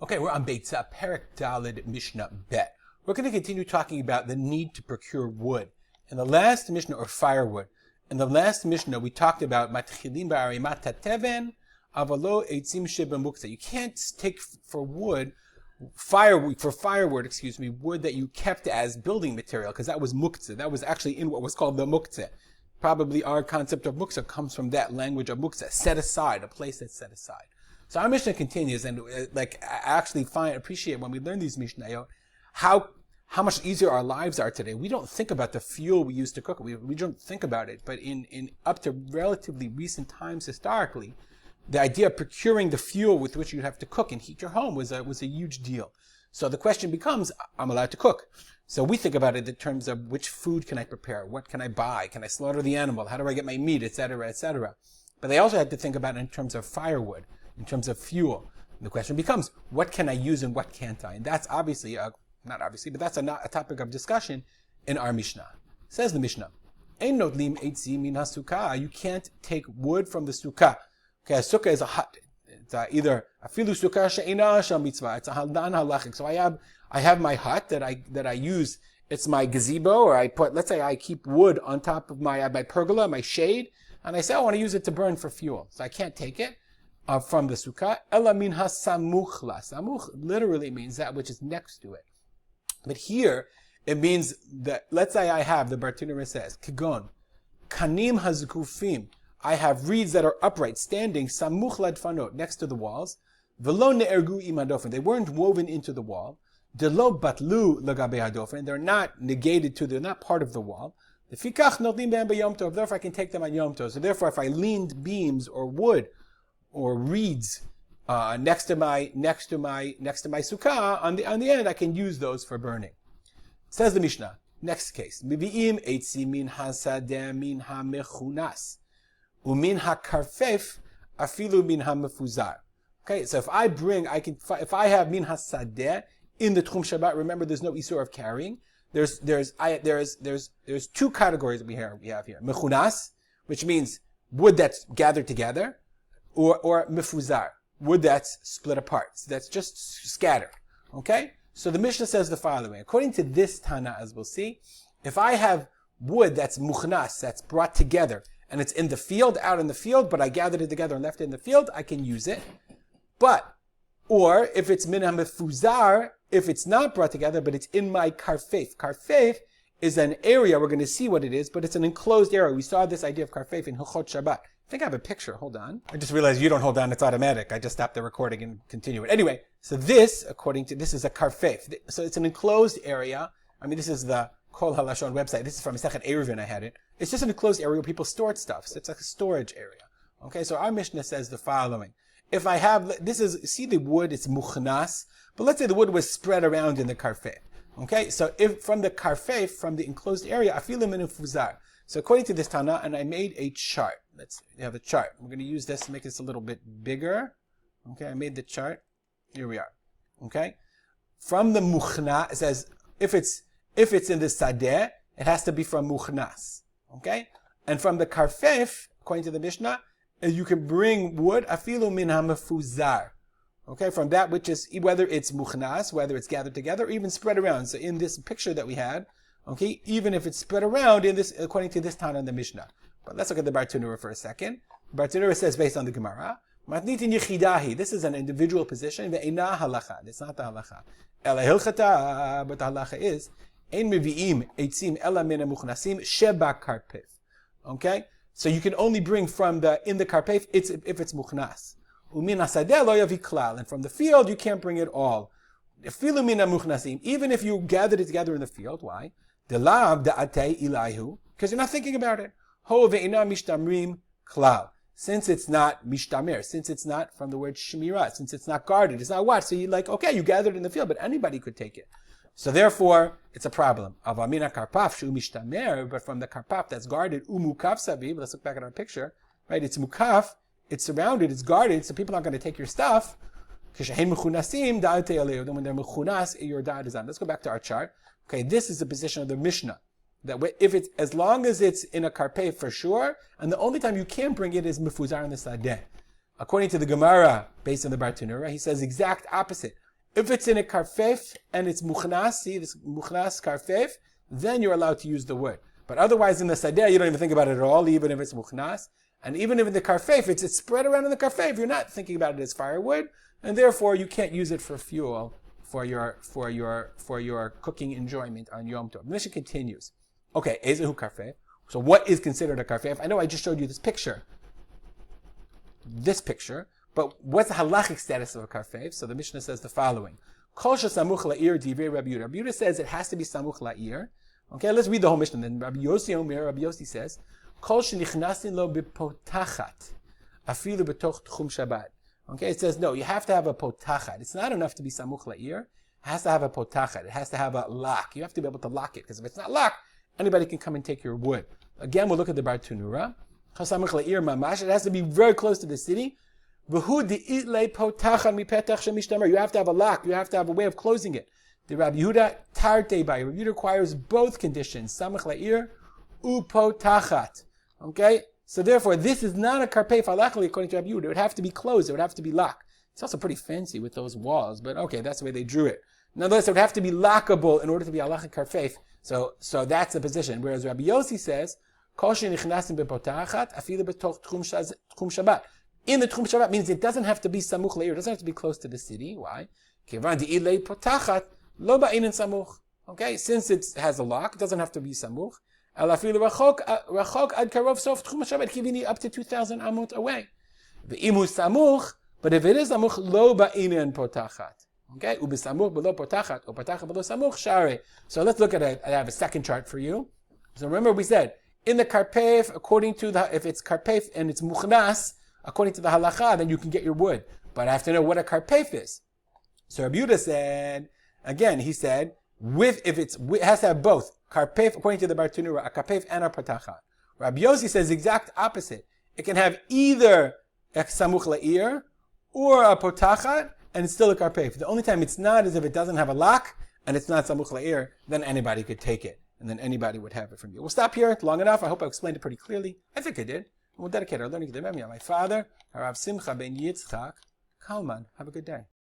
Okay, we're on Beitzah, Perek Daled Mishnah Bet. We're going to continue talking about the need to procure wood. In the last Mishnah, or firewood, in the last Mishnah, we talked about Matchilim ba'arimat teven avalo eitzim shebamuktzeh. You can't take for wood, wood that you kept as building material, because that was muktzeh. That was actually in what was called the muktzeh. Probably our concept of muktzeh comes from that language of muktzeh, set aside, a place that's set aside. So our Mishnah continues, and I actually appreciate when we learn these Mishnayot, how much easier our lives are today. We don't think about the fuel we use to cook. We don't think about it, but in up to relatively recent times historically, the idea of procuring the fuel with which you have to cook and heat your home was a huge deal. So the question becomes, I'm allowed to cook. So we think about it in terms of which food can I prepare? What can I buy? Can I slaughter the animal? How do I get my meat, etc., etc.? But they also had to think about it in terms of firewood, in terms of fuel. And the question becomes, what can I use and what can't I? And that's obviously, but that's a topic of discussion in our Mishnah. Says the Mishnah, Ein notlim eitzi min hasukah. You can't take wood from the sukkah. Okay, a sukkah is a hut. It's either afilu sukkah she'ina shel mitzvah. It's a haldan halachic. So I have my hut that I use. It's my gazebo, or let's say I keep wood on top of my pergola, my shade, and I say I want to use it to burn for fuel. So I can't take it from the sukkah. Ela min hasamuch la. Samuch literally means that which is next to it. But here, it means that, let's say I have, the Bartunera says, Kigon, Kanim hazkufim. I have reeds that are upright, standing, samuch ladfanot, next to the walls. Velo ne'ergu imadofen. They weren't woven into the wall. Delo batlu lagabe hadofen. They're not negated they're not part of the wall. The fikach notlim be'em Yom Tov. Therefore, I can take them on Yom Tov. So therefore, if I leaned beams or wood or reeds next to my sukkah, on the end, I can use those for burning. Says the Mishnah. Next case. Mivi'im eitzi min hasadeh min hamechunas umin hakarfef afilu min hamefuzar. Okay, so if I have min hasadeh in the Tchum Shabbat, remember there's no isur of carrying. There's two categories we have here. Mechunas, which means wood that's gathered together, or mefuzar, wood that's split apart. So that's just scattered. Okay? So the Mishnah says the following. According to this Tana, as we'll see, if I have wood that's muchnas, that's brought together, and it's in the field, out in the field, but I gathered it together and left it in the field, I can use it. Or if it's min hamefuzar, if it's not brought together, but it's in my karfef. Karfef is an area, we're going to see what it is, but it's an enclosed area. We saw this idea of karfef in Hilchot Shabbat. I think I have a picture. Hold on. I just realized you don't hold on. It's automatic. I just stopped the recording and continue it. Anyway, so this is a karfef. So it's an enclosed area. I mean, this is the Kol HaLashon website. This is from Masechet Eruvin. I had it. It's just an enclosed area where people stored stuff. So it's like a storage area. Okay, so our Mishnah says the following. If I have, see the wood, it's muchnas, but let's say the wood was spread around in the karfef. Okay, so if from the karfef, from the enclosed area, afilu min fuzar. So according to this Tana, and I made a chart. Let's have a chart. We're going to use this to make this a little bit bigger. Okay, I made the chart. Here we are. Okay, from the muchna, it says if it's in the sadeh, it has to be from muchnas. Okay, and from the karfef, according to the Mishnah, you can bring wood afilu min hamefuzar. Okay, from that which is whether it's muchnas, whether it's gathered together, or even spread around. So in this picture that we had. Okay, even if it's spread around in this, according to this Tana in the Mishnah. But let's look at the Bartunera for a second. Bartunera says, based on the Gemara, Matnitin Yechidahi. This is an individual position. Ve'ena halacha. It's not the halacha. Ela hilchata, but the halacha is ein mevi'im eitzim ela min hamuchnasim sheba karpef. Okay, so you can only bring from in the karpef if it's muchnas. Umin hasadeh lo yavi klal, and from the field you can't bring it all. Afilu min hamuchnasim, even if you gathered it together in the field. Why? Delav da'atei ilahu, because you're not thinking about it. Ho ve'ina mishtamrim klal. Since it's not mishtamer, since it's not from the word shmirah, since it's not guarded, it's not what? So you're like, okay, you gathered in the field, but anybody could take it. So therefore, it's a problem. Avamina karpaf shu mishtamer, but from the karpaf that's guarded, umukaf saviv, let's look back at our picture, right? It's mukaf, it's surrounded, it's guarded, so people aren't going to take your stuff. Then when they're mechunas, your da'at is on. Let's go back to our chart. Okay, this is the position of the Mishnah. That as long as it's in a karpef for sure, and the only time you can bring it is mefuzar in the sadeh. According to the Gemara, based on the Bartunera, he says exact opposite. If it's in a karfef and it's muchnas, see this muchnas karfef, then you're allowed to use the wood. But otherwise in the sadeh, you don't even think about it at all, even if it's muchnas. And even if in the karfef, it's spread around in the karfef, you're not thinking about it as firewood, and therefore you can't use it for fuel for your cooking enjoyment on Yom Tov. The Mishnah continues. Okay, ezehu karfef. So what is considered a karfef? I know I just showed you this picture, but what's the halachic status of a karfef? So the Mishnah says the following. Kol shesamuch la'ir divrei Rabbi Yehuda. Rabbi Yehuda says it has to be samuch la'ir. Okay, let's read the whole Mishnah. Then Rabbi Yossi says, Kol shenichnasin lo b'potachat, afilu b'toch tchum Shabbat. Okay, it says no, you have to have a potachat. It's not enough to be samuch la'ir. It has to have a potachat. It has to have a lock. You have to be able to lock it, because if it's not locked, anybody can come and take your wood. Again, we'll look at the Bar Tunura. Samuch la'ir mamash. It has to be very close to the city. You have to have a lock. You have to have a way of closing it. The Rabbi Yehuda tarte by. Rabbi Yehuda requires both conditions, samach la'ir upotachat. Okay, so therefore this is not a karpef halachically according to Rabbi Yehuda. It would have to be closed. It would have to be locked. It's also pretty fancy with those walls, but okay, that's the way they drew it. Nonetheless, it would have to be lockable in order to be halachic karpef. So that's the position. Whereas Rabbi Yossi says, kol shenichnasim bepotachat afilu b'toch tchum Shabbat. In the tchum Shabbat means it doesn't have to be samuch le'ir. It doesn't have to be close to the city. Why? Kevan di'ilei potachat lo ba'inin samuch. Okay, since it has a lock, it doesn't have to be samuch. Alafilu rachok ad karov sof tchum Shabbat kivini up to 2,000 amot away. Ve'imu samuch, but if it is samuch lo ba'inin potachat. Okay, ubisamuch below potachat or potachat below samuch share. So let's look at it. I have a second chart for you. So remember we said in the karpef, according to if it's karpef and it's muchnas, according to the halacha, then you can get your wood. But I have to know what a karpef is. So Rabbi Yehuda said, again, he said, it has to have both. Karpef, according to the Bar Tunura, a karpef and a potachat. Rabbi Yossi says the exact opposite. It can have either a samuch la'ir or a potachat, and it's still a karpef. The only time it's not is if it doesn't have a lock, and it's not samuch la'ir, then anybody could take it. And then anybody would have it from you. We'll stop here. It's long enough. I hope I explained it pretty clearly. I think I did. We'll dedicate our learning to the memory of my father, Harav Simcha ben Yitzchak Kalman. Have a good day.